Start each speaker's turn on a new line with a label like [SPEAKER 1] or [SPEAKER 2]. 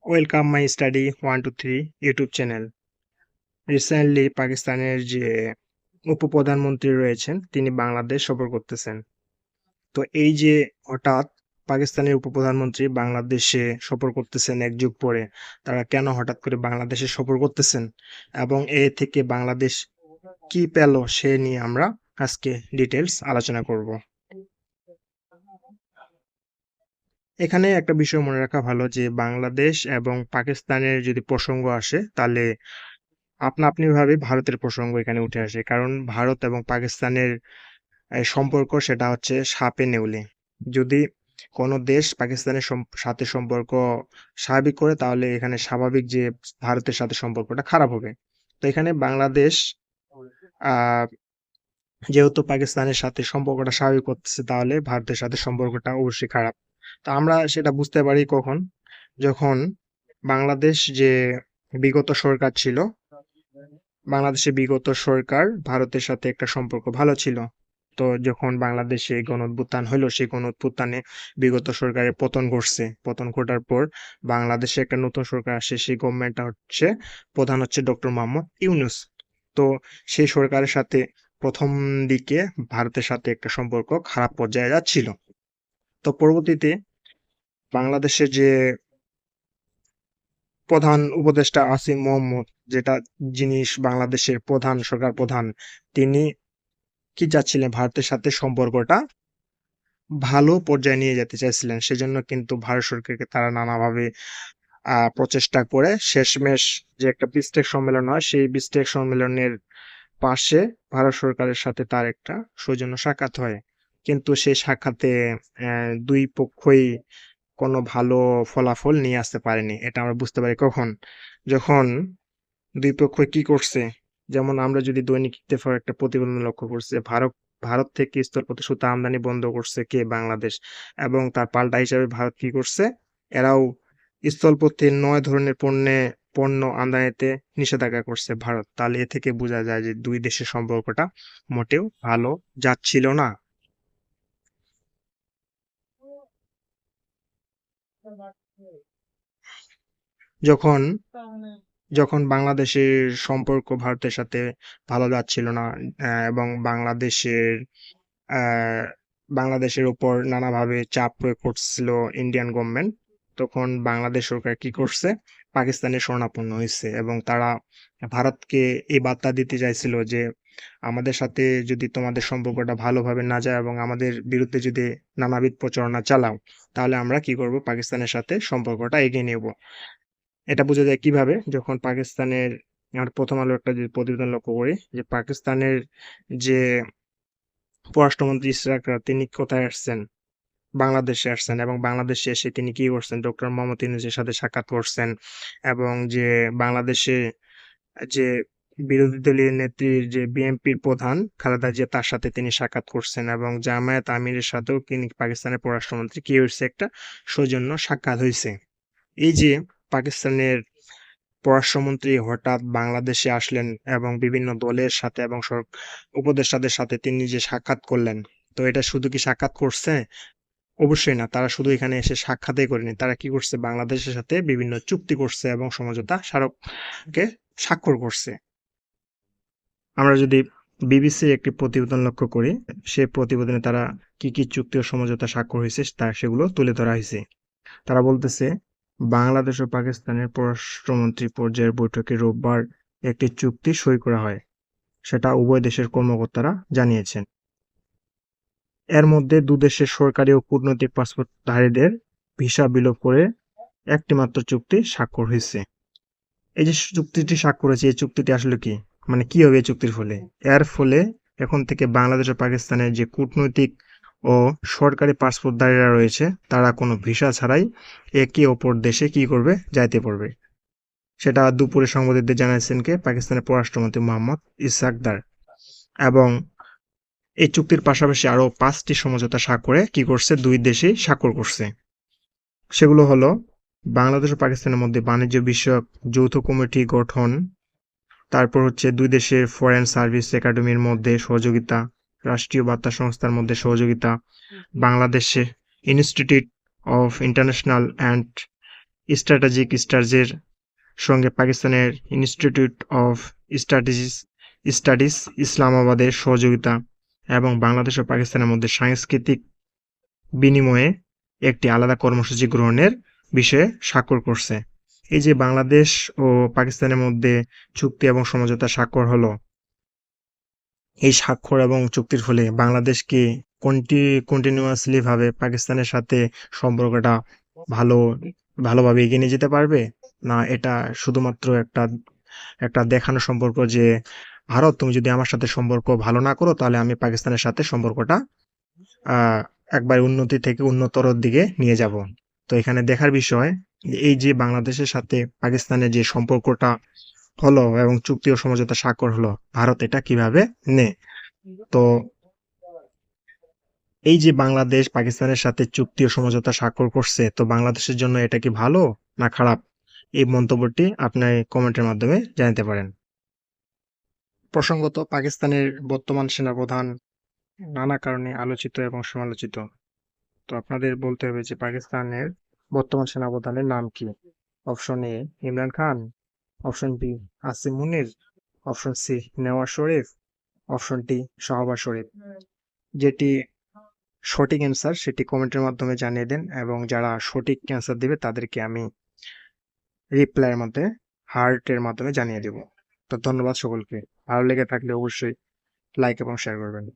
[SPEAKER 1] Welcome my study 123 YouTube channel. Recently পাকিস্তানের যে উপপ্রধানমন্ত্রী রয়েছেন তিনি বাংলাদেশ সফর করতেছেন। তো এই যে হঠাৎ পাকিস্তানের উপপ্রধানমন্ত্রী বাংলাদেশে সফর করতেছেন এক যুগ পরে, তারা কেন হঠাৎ করে বাংলাদেশে সফর করতেছেন এবং এ থেকে বাংলাদেশ কি পেল সে নিয়ে আমরা আজকে ডিটেলস আলোচনা করব। এখানে একটা বিষয় মনে রাখা ভালো যে বাংলাদেশ এবং পাকিস্তানের যদি প্রসঙ্গ আসে তাহলে আপনা-আপনিভাবে ভারতের প্রসঙ্গ এখানে উঠে আসে। কারণ ভারত এবং পাকিস্তানের সম্পর্ক সেটা হচ্ছে সাপে নেউলে। যদি কোনো দেশ পাকিস্তানের সাথে সম্পর্ক স্বাভাবিক করে তাহলে এখানে স্বাভাবিক যে ভারতের সাথে সম্পর্কটা খারাপ হবে। তো এখানে বাংলাদেশ আ যেহেতু পাকিস্তানের সাথে সম্পর্কটা স্বাভাবিক করতেছে তাহলে ভারতের সাথে সম্পর্কটা অবশ্যই খারাপ। তো আমরা সেটা বুঝতে পারি কখন? যখন বাংলাদেশ যে বিগত সরকার ছিল, বাংলাদেশের বিগত সরকার ভারতের সাথে একটা সম্পর্ক ভালো ছিল। তো যখন বাংলাদেশে গণঅভ্যুত্থান হইলো, সেই গণঅভ্যুত্থানে বিগত সরকারের পতন ঘটছে। পতন ঘটার পর বাংলাদেশে একটা নতুন সরকার আসে। সেই গভর্নমেন্টটা হচ্ছে প্রধান হচ্ছে ডক্টর মোহাম্মদ ইউনূস। তো সেই সরকারের সাথে ১ম দিকে ভারতের সাথে একটা সম্পর্ক খারাপ পর্যায়ে যাচ্ছিল। তো পরবর্তীতে বাংলাদেশের যে প্রধান উপদেষ্টা আসিফ মোহাম্মদ, যেটা জিনিস বাংলাদেশের প্রধান সরকার প্রধান, তিনি কি চাচ্ছিলেন ভারতের সাথে সম্পর্কটা ভালো পর্যায়ে নিয়ে যেতে চাইছিলেন। সেজন্য কিন্তু ভারত সরকারকে তারা নানাভাবে প্রচেষ্টা করে শেষমেশ যে একটা বিমস্টেক সম্মেলন হয়, সেই বিমস্টেক সম্মেলনের পাশে ভারত সরকারের সাথে তার একটা সৌজন্য সাক্ষাৎ হয়। কিন্তু সেই সাক্ষাতে ২ পক্ষই কোনো ভালো ফলাফল নিয়ে আসতে পারেনি। এটা আমরা বুঝতে পারি কখন? যখন ২ পক্ষই কি করছে? যেমন আমরা যদি দৈনিক ইত্তেফাক একটা প্রতিবেদন লক্ষ্য করছি যে ভারত থেকে স্থলপথে সুতা আমদানি বন্ধ করছে কে? বাংলাদেশ। এবং তার পাল্টা হিসেবে ভারত কি করছে? এরাও স্থলপথে ৯ ধরনের পণ্য আমদানিতে নিষেধাজ্ঞা করছে ভারত। তাহলে এ থেকে বোঝা যায় যে ২ দেশের সম্পর্কটা মোটেও ভালো যাচ্ছিল না। যখন যখন বাংলাদেশের সম্পর্ক ভারতের সাথে ভালো যাচ্ছিল না, এবং আহ, বাংলাদেশের উপর নানাভাবে চাপ প্রয়োগ করছিল ইন্ডিয়ান গভর্নমেন্ট, তখন বাংলাদেশ সরকার কি করছে? পাকিস্তানের শরণাপন্ন হয়েছে এবং তারা ভারতকে এই বার্তা দিতে চাইছিল যে আমাদের সাথে যদি তোমাদের সম্পর্কটা ভালোভাবে না যায় এবং আমাদের বিরুদ্ধে যদি নানাবিধ প্রচারণা চালাও, তাহলে আমরা কি করব? পাকিস্তানের সাথে সম্পর্কটা এগিয়ে নেব। এটা বোঝা যায় কিভাবে? যখন পাকিস্তানের, আমরা প্রথম আলো একটা যে প্রতিবেদন লক্ষ্য করি যে পাকিস্তানের যে পররাষ্ট্রমন্ত্রী ইশরাক তিনি কোথায় আসছেন? বাংলাদেশে আসছেন এবং বাংলাদেশে এসে তিনি কি করছেন? ডক্টর মোহাম্মদ ইউনূসের সাথে সাক্ষাৎ করছেন এবং যে বাংলাদেশে যে বিরোধী দলীয় নেত্রীর যে বিএনপির প্রধান খালেদা জিয়া, তার সাথে তিনি সাক্ষাৎ করছেন এবং জামায়াত আমিরের সাথেও তিনি পাকিস্তানের পররাষ্ট্রমন্ত্রী কি হয়েছে? একটা সৌজন্য সাক্ষাৎ হয়েছে। এই যে পাকিস্তানের পররাষ্ট্রমন্ত্রী হঠাৎ বাংলাদেশে আসলেন এবং বিভিন্ন দলের সাথে এবং উপদেষ্টাদের সাথে তিনি যে সাক্ষাৎ করলেন, তো এটা শুধু কি সাক্ষাৎ করছে? অবশ্যই না। তারা শুধু এখানে এসে সাক্ষাৎই করেনি। তারা কি করছে? বাংলাদেশের সাথে বিভিন্ন চুক্তি করছে এবং সমঝোতা স্মারকে স্বাক্ষর করছে। আমরা যদি বিবিসির একটি প্রতিবেদন লক্ষ্য করি, সেই প্রতিবেদনে তারা কি কি চুক্তি ও সমঝোতা স্বাক্ষর হয়েছে সেগুলো তুলে ধরা হয়েছে। তারা বলতেছে, বাংলাদেশ ও পাকিস্তানের পররাষ্ট্রমন্ত্রী পর্যায়ের বৈঠকে রোববার একটি চুক্তি সই করা হয়, সেটা উভয় দেশের কর্মকর্তারা জানিয়েছেন। এর মধ্যে দুদেশের সরকারি ও কূটনৈতিক পাসপোর্টধারীদের ভিসা বিলোপ করে একটি মাত্র চুক্তি স্বাক্ষর হয়েছে। এই যে চুক্তিটি স্বাক্ষর হয়েছে, এই চুক্তিটি আসলে কি? মানে কি হবে এই চুক্তির ফলে? এর ফলে এখন থেকে বাংলাদেশ ও পাকিস্তানের যে কূটনৈতিক ও সরকারি পাসপোর্টধারীরা রয়েছে, তারা কোনো ভিসা ছাড়াই একে অপর দেশে কি করবে? যাইতে পারবে। সেটা দুপুরে সাংবাদিকদের জানিয়েছেন কে? পাকিস্তানের পররাষ্ট্রমন্ত্রী মোহাম্মদ ইসহাক দার। এবং এই চুক্তির পাশাপাশি আরো ৫টি সমঝোতা স্বাক্ষরে কি করছে? ২ দেশই স্বাক্ষর করছে। সেগুলো হলো বাংলাদেশ ও পাকিস্তানের মধ্যে বাণিজ্য বিষয়ক যৌথ কমিটি গঠন, তারপর হচ্ছে ২ দেশের ফরেন সার্ভিস একাডেমির মধ্যে সহযোগিতা, রাষ্ট্রীয় বার্তা সংস্থার মধ্যে সহযোগিতা, বাংলাদেশে institute of international and strategic স্টার্জের সঙ্গে পাকিস্তানের ইনস্টিটিউট অফ স্ট্র্যাটেজিস স্টাডিজ ইসলামাবাদের সহযোগিতা এবং বাংলাদেশ ও পাকিস্তানের মধ্যে সাংস্কৃতিক বিনিময়ে একটি আলাদা কর্মসূচি গ্রহণের বিষয়ে স্বাক্ষর করছে। এই যে বাংলাদেশ ও পাকিস্তানের মধ্যে চুক্তি এবং সমঝোতা স্বাক্ষর হলো, এই স্বাক্ষর এবং চুক্তির ফলে বাংলাদেশ কি কন্টিনিউয়াসলি ভাবে পাকিস্তানের সাথে সম্পর্কটা ভালো ভালোভাবে এগিয়ে নিয়ে যেতে পারবে, না এটা শুধুমাত্র একটা একটা দেখানো সম্পর্ক যে ভারত তুমি যদি আমার সাথে সম্পর্ক ভালো না করো তাহলে আমি পাকিস্তানের সাথে সম্পর্কটা আহ একবার উন্নতি থেকে উন্নতর দিকে নিয়ে যাব। তো এখানে দেখার বিষয় এই যে বাংলাদেশের সাথে পাকিস্তানের যে সম্পর্কটা হলো এবং চুক্তি ও সমঝোতা স্বাক্ষর হলো, ভারত এটা কিভাবে নেয়। তো এই যে বাংলাদেশ পাকিস্তানের সাথে চুক্তি ও সমঝোতা স্বাক্ষর করছে, তো বাংলাদেশের জন্য এটা কি ভালো না খারাপ, এই মন্তব্যটি আপনি কমেন্টের মাধ্যমে জানাতে পারেন। প্রসঙ্গত, পাকিস্তানের বর্তমান সেনাপ্রধান নানা কারণে আলোচিত এবং সমালোচিত। তো আপনাদের বলতে হবে যে পাকিস্তানের বর্তমান সেনাপ্রধানের নাম কি। Option A Imran Khan, option B Asim Munir, option C Nawaz Sharif, option D Shahbaz Sharif. যেটি সঠিক অ্যান্সার সেটি কমেন্টের মাধ্যমে জানিয়ে দেন, এবং যারা সঠিক অ্যান্সার দিবে তাদেরকে আমি রিপ্লাইয়ের মধ্যে হার্টের মাধ্যমে জানিয়ে দেব। তো ধন্যবাদ সকলকে। ভালো লেগে থাকলে অবশ্যই লাইক এবং শেয়ার করবেন।